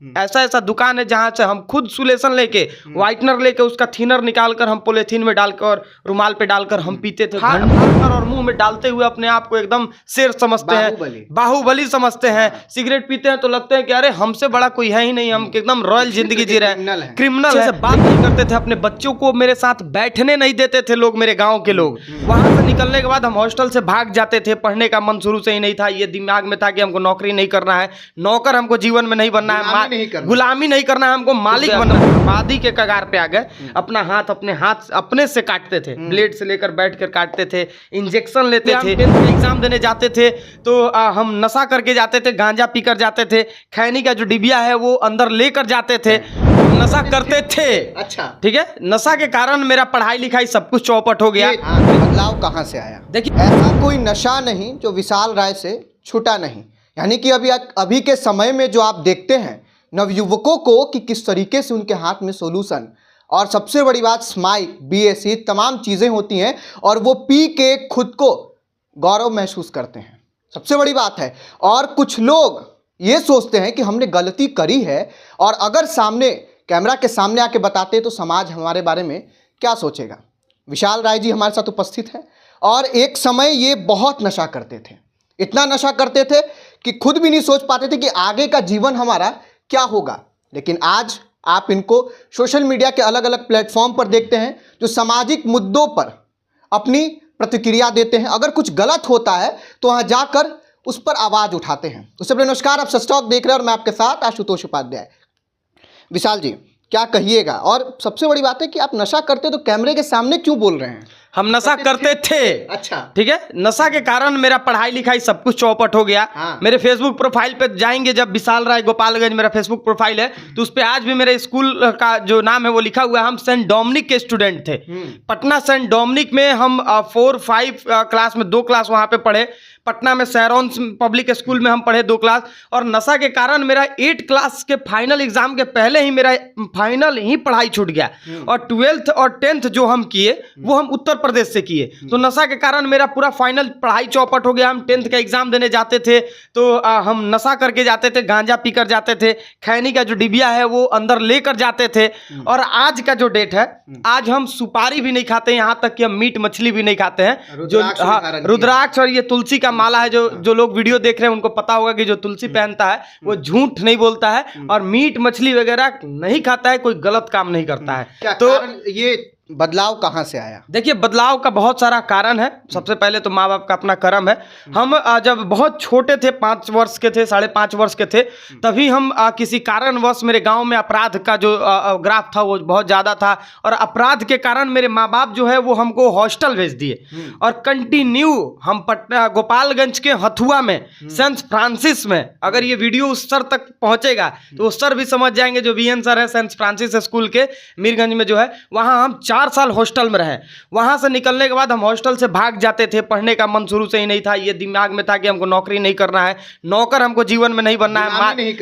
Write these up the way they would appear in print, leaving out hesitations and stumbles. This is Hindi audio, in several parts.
ऐसा ऐसा दुकान है जहां से हम खुद सुलेशन लेके व्हाइटनर लेके उसका थिनर निकालकर हम पॉलीथीन में डालकर रुमाल पे डालकर हम पीते थे। खाकर और मुंह में डालते हुए अपने आप को एकदम शेर समझते हैं, बाहुबली समझते हैं। सिगरेट पीते हैं तो लगते हैं कि अरे हमसे बड़ा कोई है ही नहीं, हम एकदम रॉयल जिंदगी जी रहे हैं, क्रिमिनल है। बात नहीं करते थे, अपने बच्चों को मेरे साथ बैठने नहीं देते थे लोग, मेरे गाँव के लोग। वहां से निकलने के बाद हम हॉस्टल से भाग जाते थे। पढ़ने का मन शुरू से ही नहीं था, ये दिमाग में था कि हमको नौकरी नहीं करना है, नौकर हमको जीवन में नहीं बनना है, गुलामी नहीं करना है, हमको मालिक बनना है। बर्बादी के कगार पे आ गए। अपना हाथ अपने से काटते थे, ब्लेड से लेकर बैठ कर काटते थे, इंजेक्शन लेते थे। एग्जाम देने जाते थे तो हम नशा करके जाते थे, गांजा पीकर जाते थे, खैनी का जो डिबिया है वो अंदर लेकर जाते थे, नशा करते थे। अच्छा, ठीक है। नशा के कारण मेरा पढ़ाई लिखाई सब कुछ चौपट हो गया। बदलाव कहाँ से आया? देखिए, ऐसा कोई नशा नहीं जो विशाल राय से छूटा नहीं। यानी कि अभी के समय में जो आप देखते हैं नवयुवकों को कि किस तरीके से उनके हाथ में सॉल्यूशन और सबसे बड़ी बात स्माइक, बीएससी तमाम चीज़ें होती हैं और वो पी के खुद को गौरव महसूस करते हैं, सबसे बड़ी बात है। और कुछ लोग ये सोचते हैं कि हमने गलती करी है और अगर सामने कैमरा के सामने आके बताते तो समाज हमारे बारे में क्या सोचेगा। विशाल राय जी हमारे साथ उपस्थित हैं और एक समय ये बहुत नशा करते थे, इतना नशा करते थे कि खुद भी नहीं सोच पाते थे कि आगे का जीवन हमारा क्या होगा। लेकिन आज आप इनको सोशल मीडिया के अलग अलग प्लेटफॉर्म पर देखते हैं जो सामाजिक मुद्दों पर अपनी प्रतिक्रिया देते हैं। अगर कुछ गलत होता है तो वहाँ जाकर उस पर आवाज़ उठाते हैं। उससे पहले नमस्कार, आप सच टॉक देख रहे हैं और मैं आपके साथ आशुतोष उपाध्याय। विशाल जी क्या कहिएगा? और सबसे बड़ी बात है कि आप नशा करते तो कैमरे के सामने क्यों बोल रहे हैं? हम नशा करते थे। अच्छा, ठीक है। नशा के कारण मेरा पढ़ाई लिखाई सब कुछ चौपट हो गया। मेरे फेसबुक प्रोफाइल पे जाएंगे, जब विशाल राय गोपालगंज मेरा फेसबुक प्रोफाइल है तो उस पे आज भी मेरे स्कूल का जो नाम है वो लिखा हुआ है। हम सेंट डोमिनिक के स्टूडेंट थे, पटना सेंट डोमिनिक में। हम 4-5 क्लास में 2 क्लास वहाँ पे पढ़े। पटना में सैरोन पब्लिक स्कूल में हम पढ़े 2 क्लास। और नशा के कारण मेरा 8 क्लास के फाइनल एग्जाम के पहले ही मेरा फाइनल ही पढ़ाई छूट गया। और 12th और 10th जो हम किए वो हम उत्तर प्रदेश से किए। तो नशा के कारण मेरा पूरा फाइनल पढ़ाई चौपट हो गया। हम 10th का एग्जाम देने जाते थे तो हम नशा करके जाते थे, गांजा पीकर जाते थे, खैनी का जो डिबिया है वो अंदर लेकर जाते थे। और आज का जो डेट है, आज हम सुपारी भी नहीं खाते, यहाँ तक कि हम मीट मछली भी नहीं खाते हैं। जो रुद्राक्ष और ये तुलसी का माला है, जो लोग वीडियो देख रहे हैं उनको पता होगा कि जो तुलसी पहनता है वो झूठ नहीं बोलता है और मीट मछली वगैरह नहीं खाता है, कोई गलत काम नहीं करता है। तो ये बदलाव कहाँ से आया? देखिए, बदलाव का बहुत सारा कारण है। सबसे पहले तो माँ बाप का अपना कर्म है। हम जब बहुत छोटे थे, 5 वर्ष के थे, 5.5 वर्ष के थे, तभी हम किसी कारणवश मेरे गांव में अपराध का जो ग्राफ था वो बहुत ज़्यादा था और अपराध के कारण मेरे माँ बाप जो है वो हमको हॉस्टल भेज दिए। और कंटिन्यू हम पटना गोपालगंज के हथुआ में सेंट फ्रांसिस में, अगर ये वीडियो उस सर तक पहुँचेगा तो उस सर भी समझ जाएंगे, जो VN सर है सेंट फ्रांसिस स्कूल के मीरगंज में जो है, वहाँ हम 4 साल हॉस्टल में रहे। वहां से निकलने के बाद हम हॉस्टल से भाग जाते थे। पढ़ने का मन शुरू से ही नहीं था, ये दिमाग में था कि हमको नौकरी नहीं करना है, नौकर हमको जीवन में नहीं बनना है,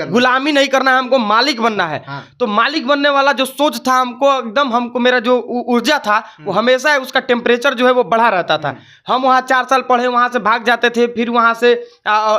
गुलामी नहीं करना है, हमको मालिक बनना है। तो मालिक बनने वाला जो सोच था हमको मेरा जो ऊर्जा था वो हमेशा उसका टेम्परेचर जो है वो बढ़ा रहता था। हम वहाँ 4 साल पढ़े, वहां से भाग जाते थे, फिर वहां से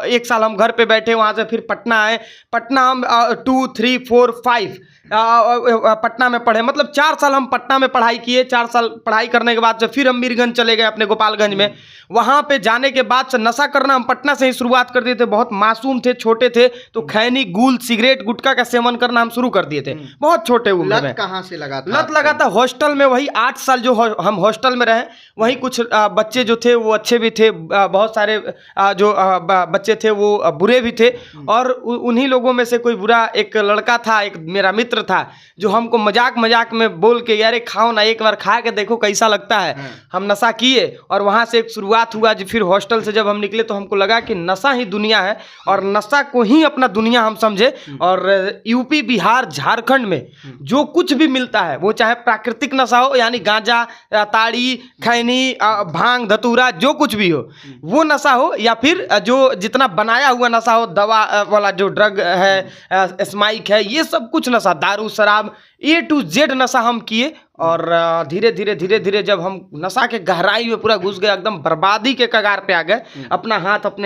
1 साल हम घर पे बैठे, वहां से फिर पटना आए। पटना हम 2, 3, 4, 5 पटना में पढ़े, मतलब 4 साल हम पटना में पढ़ाई किए। 4 साल पढ़ाई करने के बाद से फिर हम मीरगंज चले गए अपने गोपालगंज में। वहां पे जाने के बाद से नशा करना हम पटना से ही शुरुआत कर दिए थे। बहुत मासूम थे, छोटे थे, तो खैनी, गुल, सिगरेट, गुटखा का सेवन करना हम शुरू कर दिए थे बहुत छोटे उम्र में। कहाँ से लगा था? लत लगा था हॉस्टल में। वही 8 साल जो हम हॉस्टल में रहे, वहीं कुछ बच्चे जो थे वो अच्छे भी थे, बहुत सारे जो बच्चे थे वो बुरे भी थे। और उन्हीं लोगों में से कोई बुरा एक लड़का था, एक मेरा मित्र था, जो हमको मजाक मजाक में बोल के, यार खाओ ना, एक बार खा के देखो कैसा लगता है। हम नशा किए और वहां से एक शुरुआत हुआ। फिर हॉस्टल से जब हम निकले तो हमको लगा कि नशा ही दुनिया है और नशा को ही अपना दुनिया हम समझे। और यूपी, बिहार, झारखंड में जो कुछ भी मिलता है, वो चाहे प्राकृतिक नशा हो, यानी गांजा, ताड़ी, खैनी, भांग, धतूरा, जो कुछ भी हो वो नशा हो, या फिर जो जितना बनाया हुआ नशा हो, दवा वाला जो ड्रग है, स्माइक है, ये सब कुछ नशा, दारू, शराब, A to Z नशा हम किए और धीरे धीरे जब हम नशा के गहराई में पूरा घुस गए, एकदम बर्बादी के कगार पे आ गए, अपने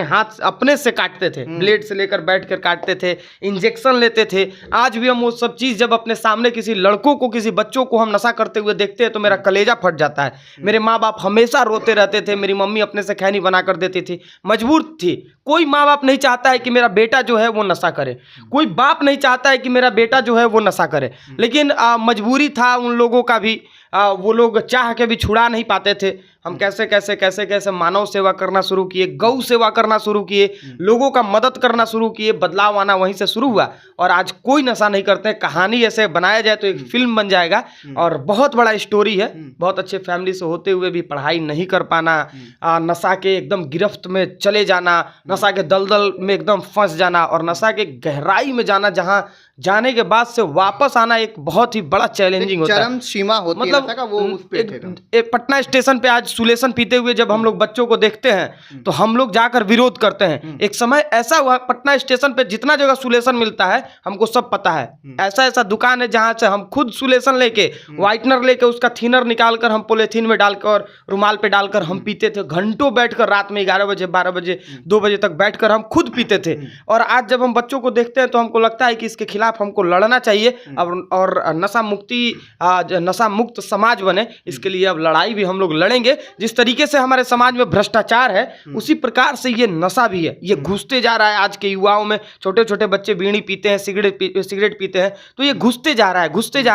हाथ अपने से काटते थे, ब्लेड से लेकर बैठ कर काटते थे, इंजेक्शन लेते थे। आज भी हम वो सब चीज़ जब अपने सामने किसी लड़कों को, किसी बच्चों को हम नशा करते हुए देखते हैं तो मेरा कलेजा फट जाता है। मेरे माँ बाप हमेशा रोते रहते थे, मेरी मम्मी अपने से खैनी बना कर देती थी, मजबूर थी। कोई माँ बाप नहीं चाहता है कि मेरा बेटा जो है वो नशा करे, कोई बाप नहीं चाहता है कि मेरा बेटा जो है वो नशा करे, लेकिन मजबूरी था उन लोगों का भी। वो लोग चाह के भी छुड़ा नहीं पाते थे। हम कैसे मानव सेवा करना शुरू किए, गौ सेवा करना शुरू किए, लोगों का मदद करना शुरू किए, बदलाव आना वहीं से शुरू हुआ। और आज कोई नशा नहीं करते। कहानी ऐसे बनाया जाए तो एक फिल्म बन जाएगा और बहुत बड़ा स्टोरी है। बहुत अच्छे फैमिली से होते हुए भी पढ़ाई नहीं कर पाना, नशा के एकदम गिरफ्त में चले जाना, नशा के दलदल में एकदम फंस जाना और नशा के गहराई में जाना, जहाँ जाने के बाद से वापस आना एक बहुत ही बड़ा चैलेंजिंग होता है। चरम सीमा होती है नशा का, वो उस पे थे। पटना स्टेशन पे आज सुलेशन पीते हुए जब हम लोग बच्चों को देखते हैं तो हम लोग जाकर विरोध करते हैं। एक समय ऐसा हुआ, पटना स्टेशन पे जितना जगह सुलेशन मिलता है हमको सब पता है। ऐसा दुकान है जहां से हम खुद सुलेशन लेके, व्हाइटनर लेके, उसका थिनर निकालकर हम पॉलीथीन में डालकर, रुमाल पे डालकर हम पीते थे। घंटों बैठकर रात में 11 बजे 12 बजे 2 बजे तक बैठकर हम खुद पीते थे। और आज जब हम बच्चों को देखते हैं तो हमको लगता है कि इसके खिलाफ हमको लड़ना चाहिए और नशा मुक्त समाज बने, इसके लिए अब लड़ाई भी हम लोग लड़ेंगे। जिस तरीके से हमारे समाज में भ्रष्टाचार है उसी प्रकार से ये नशा भी है, ये घुसते जा रहा है। आज के युवाओं में छोटे छोटे बच्चे बीड़ी पीते हैं, सिगरेट पीते हैं, तो ये घुसते जा रहा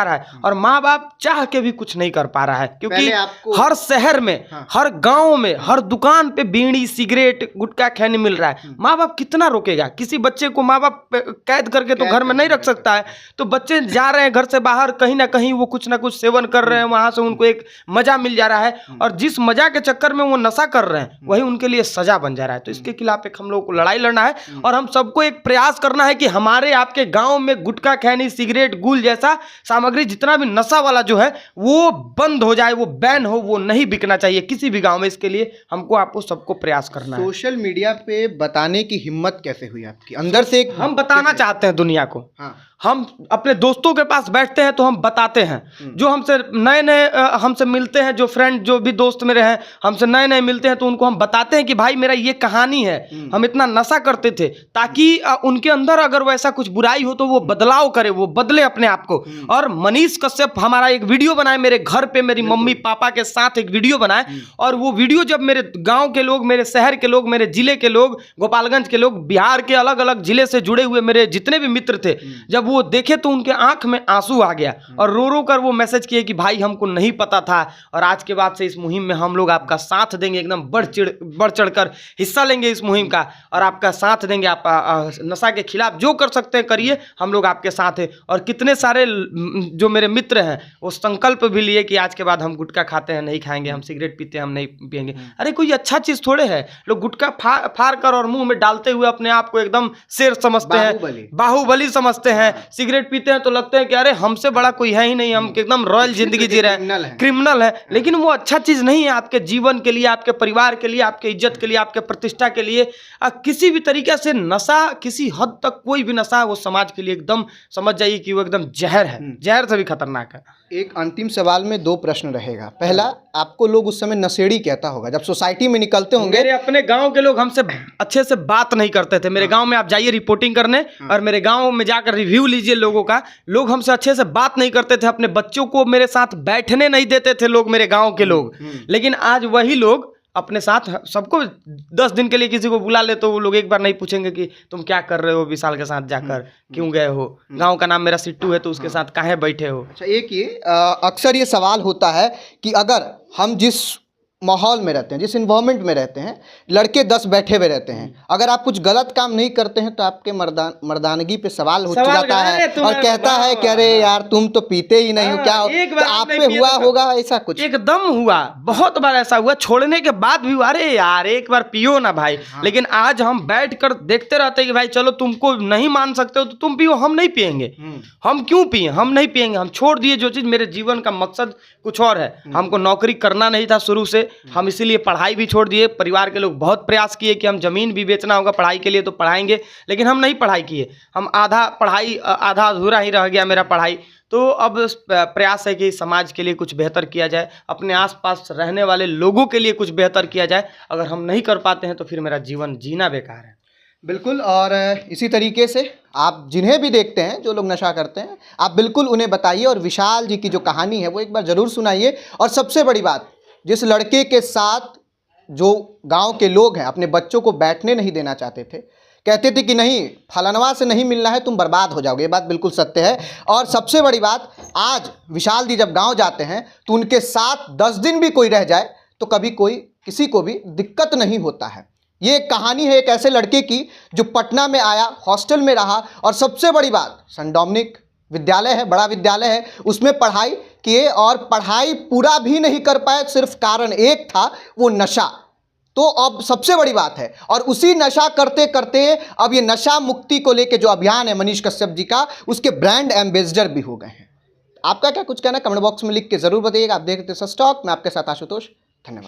है और माँ बाप चाह के भी कुछ नहीं कर पा रहा है, क्योंकि हर शहर में, हर गांव में, हर दुकान पे बीड़ी, सिगरेट, गुटखा खैनी मिल रहा है। माँ बाप कितना रोकेगा? किसी बच्चे को माँ बाप कैद करके तो घर में नहीं रख सकता है। तो बच्चे जा रहे हैं घर से बाहर, कहीं ना कहीं वो कुछ ना कुछ सेवन कर रहे हैं, वहां से उनको एक मजा मिल जा रहा है और जिस मजा के चक्कर में वो नशा कर रहे हैं वही उनके लिए सजा बन जा रहा है। तो इसके खिलाफ एक हम लोगों को लड़ाई लड़ना है और हम सबको एक प्रयास करना है कि हमारे आपके गांव में गुटखा खैनी, सिगरेट, गुल जैसा सामग्री, जितना भी नशा वाला जो है वो बंद हो जाए, वो बैन हो, वो नहीं बिकना चाहिए किसी भी गांव में। इसके लिए हमको आपको सबको प्रयास करना है। सोशल मीडिया पे बताने की हिम्मत कैसे हुई आपकी अंदर से? हम बताना चाहते हैं दुनिया को। हम अपने दोस्तों के पास बैठते हैं तो हम बताते हैं, जो हमसे नए हमसे मिलते हैं, जो फ्रेंड, जो भी दोस्त मेरे हैं हमसे नए मिलते हैं तो उनको हम बताते हैं कि भाई मेरा ये कहानी है, हम इतना नशा करते थे, ताकि उनके अंदर अगर वैसा कुछ बुराई हो तो वो बदलाव करे, वो बदले अपने आप को। और मनीष कश्यप हमारा एक वीडियो बनाए, मेरे घर पे मेरी मम्मी पापा के साथ एक वीडियो बनाए और वो वीडियो जब मेरे गाँव के लोग, मेरे शहर के लोग, मेरे जिले के लोग, गोपालगंज के लोग, बिहार के अलग अलग जिले से जुड़े हुए मेरे जितने भी मित्र थे, जब वो देखे तो उनके आंख में आंसू आ गया और रो रो कर वो मैसेज किए कि भाई हमको नहीं पता था और आज के बाद से इस मुहिम में हम लोग आपका साथ देंगे, एकदम बढ़ चढ़ कर हिस्सा लेंगे इस मुहिम का और आपका साथ देंगे। आप नशा के खिलाफ जो कर सकते हैं करिए, हम लोग आपके साथ हैं। और कितने सारे जो मेरे मित्र हैं वो संकल्प भी लिए कि आज के बाद हम गुटखा खाते हैं नहीं खाएंगे, हम सिगरेट पीते हैं हम नहीं पिएंगे। अरे कोई अच्छा चीज थोड़े है, लोग गुटखा फाड़ कर और मुंह में डालते हुए अपने आप को एकदम शेर समझते हैं, बाहुबली समझते हैं। सिगरेट पीते हैं तो लगते हैं कि अरे हमसे बड़ा कोई है ही नहीं, हम एकदम रॉयल जिंदगी जी रहे हैं, क्रिमिनल है। लेकिन वो अच्छा चीज नहीं है आपके जीवन के लिए, आपके परिवार के लिए, आपके इज्जत के लिए, आपके प्रतिष्ठा के लिए। किसी भी तरीके से नशा, किसी हद तक कोई भी नशा वो समाज के लिए एकदम समझ जाइए कि वो एकदम जहर है, जहर से भी खतरनाक है। एक अंतिम सवाल में 2 प्रश्न रहेगा। पहला, आपको लोग उस समय नशेड़ी कहता होगा जब सोसाइटी में निकलते होंगे। मेरे अपने गांव के लोग हमसे अच्छे से बात नहीं करते थे। मेरे गांव में आप जाइए रिपोर्टिंग करने और मेरे गांव में जाकर रिव्यू लीजिए लोगों का, लोग हमसे अच्छे से बात नहीं करते थे, अपने बच्चों को मेरे साथ बैठने नहीं देते थे लोग, मेरे गांव के लोग। लेकिन आज वही लोग अपने साथ, सबको 10 दिन के लिए किसी को बुला ले तो वो लोग एक बार नहीं पूछेंगे कि तुम क्या कर रहे हो विशाल के साथ जाकर, क्यों गए हो, गांव का नाम मेरा सिट्टू है तो उसके साथ काहे बैठे हो। अच्छा, एक ये अक्सर ये सवाल होता है कि अगर हम जिस माहौल में रहते हैं, जिस इन्वायरमेंट में रहते हैं, लड़के 10 बैठे हुए रहते हैं, अगर आप कुछ गलत काम नहीं करते हैं तो आपके मर्दानगी पे सवाल हो जाता है और कहता है कि अरे यार तुम तो पीते ही नहीं हो, क्या तो आप पे हुआ होगा ऐसा कुछ? एकदम हुआ, बहुत बार ऐसा हुआ, छोड़ने के बाद भी हुआ, अरे यार एक बार पियो ना भाई। लेकिन आज हम बैठ कर देखते रहते हैं कि भाई चलो तुमको नहीं मान सकते हो तो तुम पियो, हम नहीं पियेंगे। हम क्यों पिए? हम नहीं पियेंगे, हम छोड़ दिए जो चीज़। मेरे जीवन का मकसद कुछ और है, हमको नौकरी करना नहीं था शुरू से, हम इसीलिए पढ़ाई भी छोड़ दिए। परिवार के लोग बहुत प्रयास किए कि हम जमीन भी बेचना होगा पढ़ाई के लिए तो पढ़ाएंगे, लेकिन हम नहीं पढ़ाई किए। हम आधा पढ़ाई, आधा अधूरा ही रह गया मेरा पढ़ाई। तो अब प्रयास है कि समाज के लिए कुछ बेहतर किया जाए, अपने आसपास रहने वाले लोगों के लिए कुछ बेहतर किया जाए। अगर हम नहीं कर पाते हैं तो फिर मेरा जीवन जीना बेकार है। बिल्कुल। और इसी तरीके से आप जिन्हें भी देखते हैं जो लोग नशा करते हैं, आप बिल्कुल उन्हें बताइए और विशाल जी की जो कहानी है वो एक बार ज़रूर सुनाइए। और सबसे बड़ी बात, जिस लड़के के साथ जो गांव के लोग हैं अपने बच्चों को बैठने नहीं देना चाहते थे, कहते थे कि नहीं फलानवा से नहीं मिलना है, तुम बर्बाद हो जाओगे, ये बात बिल्कुल सत्य है। और सबसे बड़ी बात, आज विशाल जी जब गांव जाते हैं तो उनके साथ 10 दिन भी कोई रह जाए तो कभी कोई किसी को भी दिक्कत नहीं होता है। ये एक कहानी है एक ऐसे लड़के की जो पटना में आया, हॉस्टल में रहा, और सबसे बड़ी बात सेंट डोमिनिक विद्यालय है, बड़ा विद्यालय है, उसमें पढ़ाई किए और पढ़ाई पूरा भी नहीं कर पाए, सिर्फ कारण एक था, वो नशा। तो अब सबसे बड़ी बात है, और उसी नशा करते करते अब ये नशा मुक्ति को लेके जो अभियान है मनीष कश्यप जी का, उसके ब्रांड एम्बेसडर भी हो गए हैं। आपका क्या कुछ कहना, कमेंट बॉक्स में लिख के जरूर बताइएगा। आप देख रहे थे सच टॉक, मैं आपके साथ आशुतोष। धन्यवाद।